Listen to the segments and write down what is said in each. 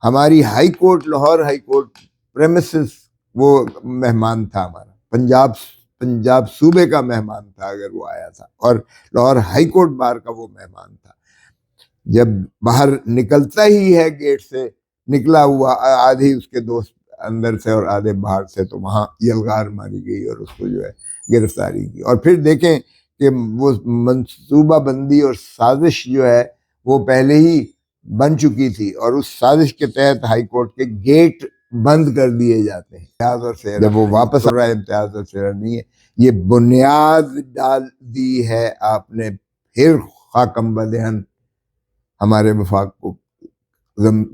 ہماری high court, Lahore high court premises وہ مہمان تھا ہمارا، پنجاب صوبے کا مہمان تھا اگر وہ آیا تھا، اور لاہور ہائی کورٹ بار کا وہ مہمان تھا۔ جب باہر نکلتا ہی ہے گیٹ سے، نکلا ہوا آدھے اس کے دوست اندر سے اور آدھے باہر سے، تو وہاں یلغار ماری گئی اور اس کو جو ہے گرفتاری کی۔ اور پھر دیکھیں کہ وہ منصوبہ بندی اور سازش جو ہے وہ پہلے ہی بن چکی تھی، اور اس سازش کے تحت ہائی کورٹ کے گیٹ بند کر دیے جاتے ہیں۔ امتیاز اور سیرا جب وہ واپس آ رہا ہے، امتیاز اور سیرا نہیں ہے، یہ بنیاد ڈال دی ہے آپ نے پھر خاکم بدہن ہمارے وفاق کو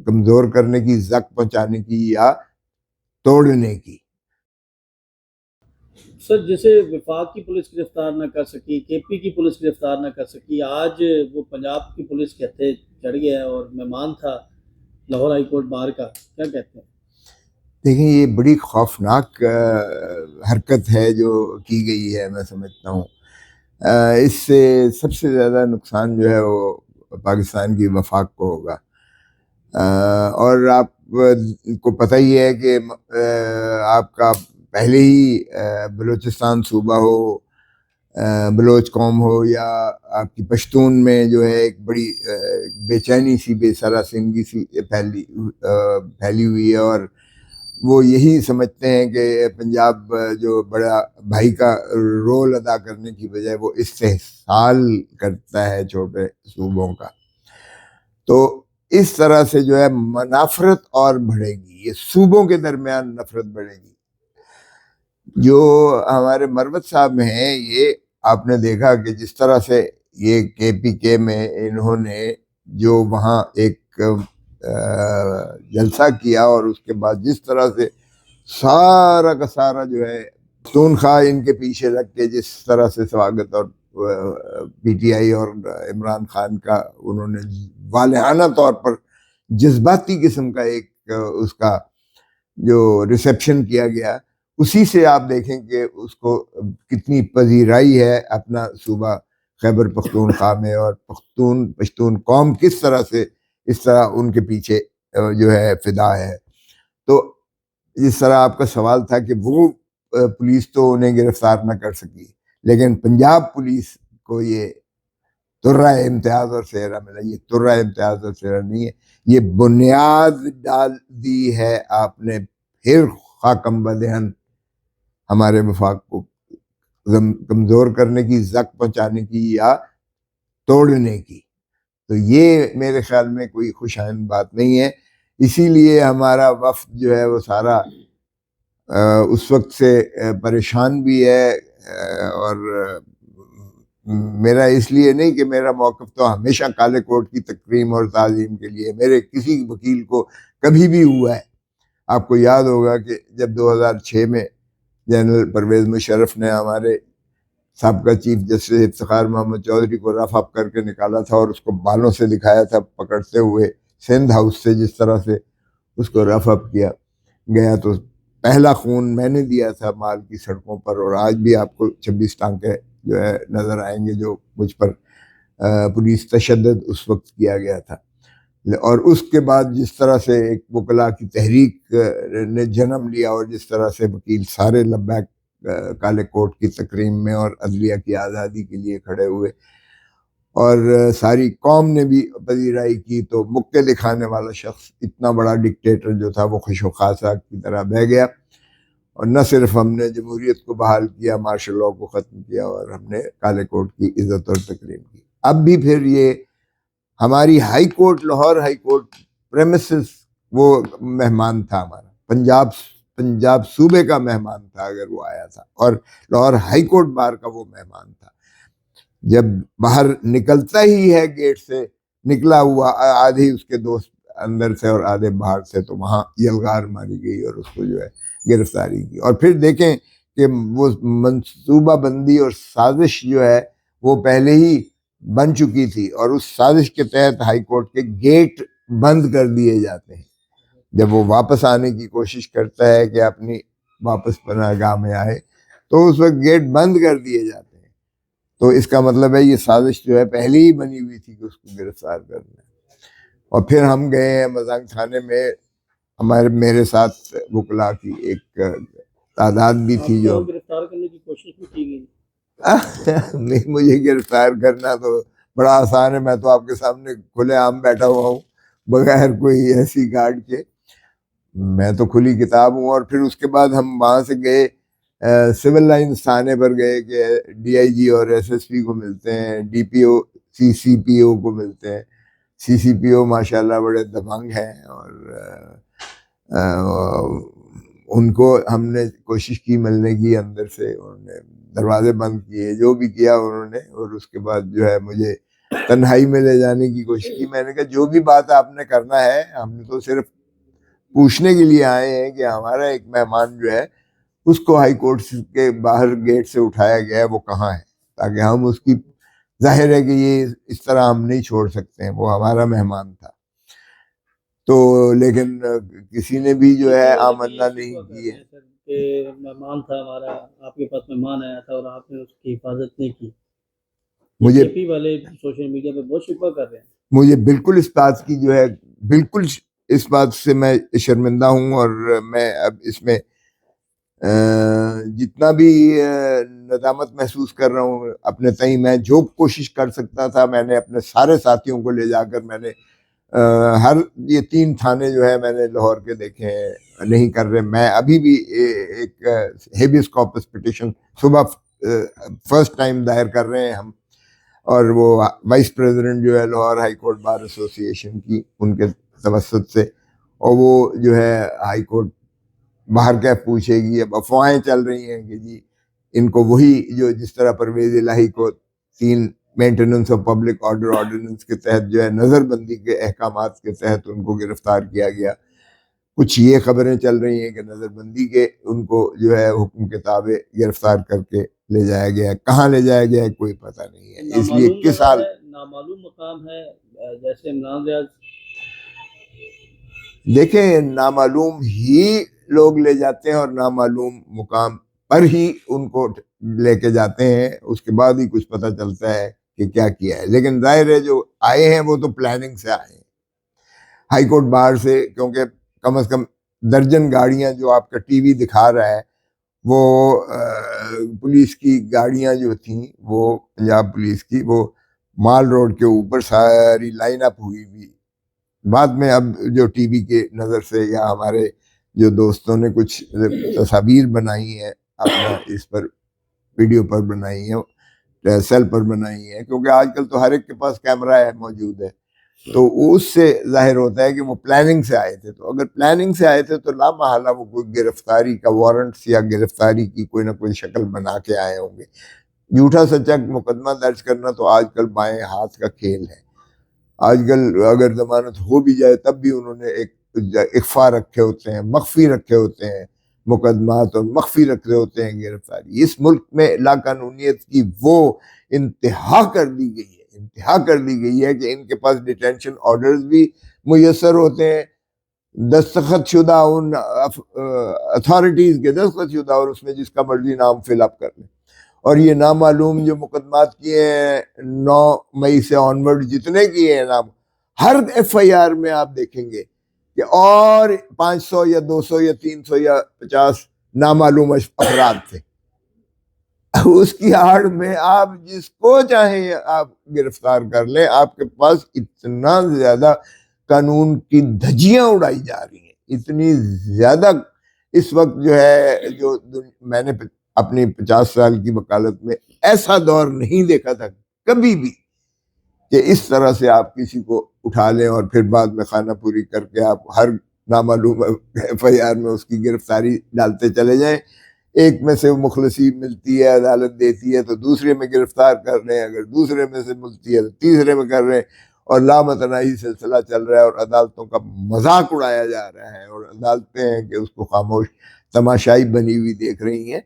کمزور کرنے کی، زک پہنچانے کی یا توڑنے کی۔ سر جیسے وفاق کی پولیس گرفتار نہ کر سکی، کے پی کی پولیس گرفتار نہ کر سکی، آج وہ پنجاب کی پولیس کے ہتھے چڑھ گیا اور مہمان تھا لاہور ہائی کورٹ بار کا، کیا کہتے ہیں؟ دیکھیں یہ بڑی خوفناک حرکت ہے جو کی گئی ہے، میں سمجھتا ہوں اس سے سب سے زیادہ نقصان جو ہے وہ پاکستان کی وفاق کو ہوگا۔ اور آپ کو پتہ ہی ہے کہ آپ کا پہلے ہی بلوچستان صوبہ ہو، بلوچ قوم ہو، یا آپ کی پشتون میں جو ہے ایک بڑی بے چینی سی، بے سراسنگی سی پھیلی ہوئی ہے، اور وہ یہی سمجھتے ہیں کہ پنجاب جو بڑا بھائی کا رول ادا کرنے کی بجائے وہ استحصال کرتا ہے چھوٹے صوبوں کا۔ تو اس طرح سے جو ہے نفرت اور بڑھے گی، یہ صوبوں کے درمیان نفرت بڑھے گی۔ جو ہمارے مروت صاحب ہیں، یہ آپ نے دیکھا کہ جس طرح سے یہ کے پی کے میں انہوں نے جو وہاں ایک جلسہ کیا، اور اس کے بعد جس طرح سے سارا کا سارا جو ہے پختونخوا ان کے پیچھے لگ کے جس طرح سے سواگت، اور پی ٹی آئی اور عمران خان کا انہوں نے والہانہ طور پر جذباتی قسم کا ایک اس کا جو ریسیپشن کیا گیا، اسی سے آپ دیکھیں کہ اس کو کتنی پذیرائی ہے اپنا صوبہ خیبر پختونخوا میں، اور پشتون قوم کس طرح سے اس طرح ان کے پیچھے جو ہے فدا ہے۔ تو جس طرح آپ کا سوال تھا کہ وہ پولیس تو انہیں گرفتار نہ کر سکی، لیکن پنجاب پولیس کو یہ ترہ امتیاز اور سیرا ملا۔ یہ ترہ امتیاز اور سیرا نہیں ہے، یہ بنیاد ڈال دی ہے آپ نے پھر خاکم بدہن ہمارے وفاق کو کمزور کرنے کی، زک پہنچانے کی یا توڑنے کی۔ تو یہ میرے خیال میں کوئی خوش آئند بات نہیں ہے۔ اسی لیے ہمارا وفد جو ہے وہ سارا اس وقت سے پریشان بھی ہے، اور میرا اس لیے نہیں کہ میرا موقف تو ہمیشہ کالے کوٹ کی تکریم اور تعظیم کے لیے، میرے کسی وکیل کو کبھی بھی ہوا ہے۔ آپ کو یاد ہوگا کہ جب 2006 میں جنرل پرویز مشرف نے ہمارے سابقہ چیف جسٹس افتخار محمد چودھری کو رف اپ کر کے نکالا تھا، اور اس کو بالوں سے دکھایا تھا پکڑتے ہوئے سندھ ہاؤس سے، جس طرح سے اس کو رف اپ کیا گیا، تو پہلا خون میں نے دیا تھا مال کی سڑکوں پر، اور آج بھی آپ کو 26 ٹانکے جو ہے نظر آئیں گے جو مجھ پر پولیس تشدد اس وقت کیا گیا تھا۔ اور اس کے بعد جس طرح سے ایک وکلا کی تحریک نے جنم لیا، اور جس طرح سے وکیل سارے لبیک کالے کوٹ کی تکریم میں اور عدلیہ کی آزادی کے لیے کھڑے ہوئے، اور ساری قوم نے بھی پذیرائی کی، تو مکے دکھانے والا شخص، اتنا بڑا ڈکٹیٹر جو تھا، وہ خوش و خاصہ کی طرح بہ گیا۔ اور نہ صرف ہم نے جمہوریت کو بحال کیا، مارشل لاء کو ختم کیا، اور ہم نے کالے کوٹ کی عزت اور تکریم کی۔ اب بھی پھر یہ ہماری high court, Lahore high court premises وہ مہمان تھا ہمارا، پنجاب صوبے کا مہمان تھا اگر وہ آیا تھا، اور لاہور ہائی کورٹ بار کا وہ مہمان تھا۔ جب باہر نکلتا ہی ہے گیٹ سے، نکلا ہوا آدھے اس کے دوست اندر سے اور آدھے باہر سے، تو وہاں یلغار ماری گئی اور اس کو جو ہے گرفتاری کی۔ اور پھر دیکھیں کہ وہ منصوبہ بندی اور سازش جو ہے وہ پہلے ہی بن چکی تھی، اور اس سازش کے تحت ہائی کورٹ کے گیٹ بند کر دیے جاتے ہیں۔ جب وہ واپس آنے کی کوشش کرتا ہے کہ اپنی واپس پناہ گاہ میں آئے، تو اس وقت گیٹ بند کر دیے جاتے ہیں۔ تو اس کا مطلب ہے یہ سازش جو ہے پہلے ہی بنی ہوئی تھی کہ اس کو گرفتار کرنا ہے۔ اور پھر ہم گئے ہیں مزنگ تھانے میں، میرے ساتھ وکلا کی ایک تعداد بھی آپ تھی جو کو گرفتار کرنے کی کوشش بھی کی گئی؟ نہیں، مجھے گرفتار کرنا تو بڑا آسان ہے، میں تو آپ کے سامنے کھلے عام بیٹھا ہوا ہوں بغیر کوئی ایسی گارڈ کے، میں تو کھلی کتاب ہوں۔ اور پھر اس کے بعد ہم وہاں سے گئے سول لائنز تھانے پر گئے کہ ڈی آئی جی اور ایس ایس پی کو ملتے ہیں، ڈی پی او سی پی او کو ملتے ہیں۔ سی پی او ماشاء اللہ بڑے دبنگ ہیں، اور ان کو ہم نے کوشش کی ملنے کی اندر سے، انہوں نے دروازے بند کیے، جو بھی کیا انہوں نے، اور اس کے بعد جو ہے مجھے تنہائی میں لے جانے کی کوشش کی۔ میں نے کہا جو بھی بات آپ نے کرنا ہے، ہم نے تو صرف پوچھنے کے لیے آئے ہیں کہ ہمارا ایک مہمان جو ہے اس کو ہائی کورٹ کے باہر گیٹ سے اٹھایا گیا ہے، وہ کہاں ہے، تاکہ ہم اس کی، ظاہر ہے کہ یہ اس طرح ہم نہیں چھوڑ سکتے ہیں، وہ ہمارا مہمان تھا۔ تو لیکن کسی نے بھی جو ہے آمنا نہیں کی ہے۔ کہ مہمان تھا ہمارا، آپ کے پاس مہمان آیا تھا اور آپ نے اس کی حفاظت نہیں کی، مجھے کے پی والے سوشل میڈیا پہ بہت شکوہ کر رہے ہیں۔ مجھے بالکل اس بات کی جو ہے، بالکل اس بات سے میں شرمندہ ہوں، اور میں اب اس میں جتنا بھی ندامت محسوس کر رہا ہوں اپنے تئیں، میں جو کوشش کر سکتا تھا میں نے اپنے سارے ساتھیوں کو لے جا کر، میں نے ہر یہ 3 تھانے جو ہے میں نے لاہور کے دیکھے ہیں، نہیں کر رہے۔ میں ابھی بھی ایک ہیبیس کارپس پٹیشن صبح فرسٹ ٹائم دائر کر رہے ہیں ہم، اور وہ وائس پریزیڈنٹ جو ہے لاہور ہائی کورٹ بار ایسوسی ایشن کی، ان کے توسط سے، اور وہ جو ہے ہائی کورٹ باہر کیا پوچھے گی۔ اب افواہیں چل رہی ہیں کہ جی ان کو وہی جو جس طرح پرویز الہی کو 3 maintenance of public order ordinance کے تحت جو ہے نظر بندی کے احکامات کے تحت ان کو گرفتار کیا گیا، کچھ یہ خبریں چل رہی ہیں کہ نظر بندی کے ان کو جو ہے حکم کے تابع گرفتار کر کے لے جایا گیا ہے۔ کہاں لے جایا گیا ہے کوئی پتہ نہیں ہے، اس لیے کس حال، نامعلوم مقام ہے، جیسے عمران ریاض۔ دیکھیں نامعلوم ہی لوگ لے جاتے ہیں، اور نامعلوم مقام پر ہی ان کو لے کے جاتے ہیں، اس کے بعد ہی کچھ پتہ چلتا ہے کہ کیا کیا ہے۔ لیکن ظاہر ہے جو آئے ہیں وہ تو پلاننگ سے آئے ہیں ہائی کورٹ باہر سے، کیونکہ کم از کم درجن گاڑیاں جو آپ کا ٹی وی دکھا رہا ہے، وہ پولیس کی گاڑیاں جو تھیں، وہ پنجاب پولیس کی، وہ مال روڈ کے اوپر ساری لائن اپ ہوئی ہوئی۔ بعد میں اب جو ٹی وی کے نظر سے یا ہمارے جو دوستوں نے کچھ تصاویر بنائی ہیں اپنا اس پر، ویڈیو پر بنائی ہیں، سیل پر بنائی ہیں، کیونکہ آج کل تو ہر ایک کے پاس کیمرہ ہے، موجود ہے، تو اس سے ظاہر ہوتا ہے کہ وہ پلاننگ سے آئے تھے۔ تو اگر پلاننگ سے آئے تھے تو لا محالہ وہ کوئی گرفتاری کا وارنٹس یا گرفتاری کی کوئی نہ کوئی شکل بنا کے آئے ہوں گے۔ جھوٹا سچا مقدمہ درج کرنا تو آج کل بائیں ہاتھ کا کھیل ہے۔ آج کل اگر ضمانت ہو بھی جائے تب بھی انہوں نے ایک اخفا رکھے ہوتے ہیں، مخفی رکھے ہوتے ہیں مقدمات، اور مخفی رکھے ہوتے ہیں گرفتاری۔ اس ملک میں لا قانونیت کی وہ انتہا کر دی گئی ہے کہ ان کے پاس ڈیٹینشن آرڈرز بھی میسر ہوتے ہیں، دستخط شدہ ان اتھارٹیز کے دستخط شدہ، اور اس میں جس کا مرضی نام فل اپ کر لیں۔ اور یہ نامعلوم جو مقدمات کیے ہیں 9 مئی سے آنورڈ جتنے کیے ہیں نام، ہر ایف آئی آر میں آپ دیکھیں گے کہ اور 500 یا 200 یا 300 یا 50 نامعلوم افراد تھے۔ اس کی آڑ میں آپ جس کو چاہیں آپ گرفتار کر لیں، آپ کے پاس اتنا زیادہ قانون کی دھجیاں اڑائی جا رہی ہیں، اتنی زیادہ اس وقت جو ہے، جو میں نے اپنی 50 سال کی وکالت میں ایسا دور نہیں دیکھا تھا کبھی بھی کہ اس طرح سے آپ کسی کو اٹھا لیں اور پھر بعد میں خانہ پوری کر کے آپ ہر نامعلوم ایف آئی آر میں اس کی گرفتاری ڈالتے چلے جائیں۔ ایک میں سے مخلصی ملتی ہے، عدالت دیتی ہے تو دوسرے میں گرفتار کر رہے ہیں، اگر دوسرے میں سے ملتی ہے تو تیسرے میں کر رہے ہیں، اور لامتناہی سلسلہ چل رہا ہے، اور عدالتوں کا مذاق اڑایا جا رہا ہے، اور عدالتیں ہیں کہ اس کو خاموش تماشائی بنی ہوئی دیکھ رہی ہیں۔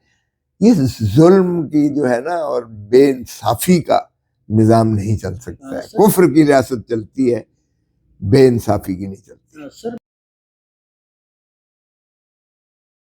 یہ ظلم کی جو ہے نا اور بے انصافی کا نظام نہیں چل سکتا ہے۔ کفر کی ریاست چلتی ہے، بے انصافی کی نہیں چلتی۔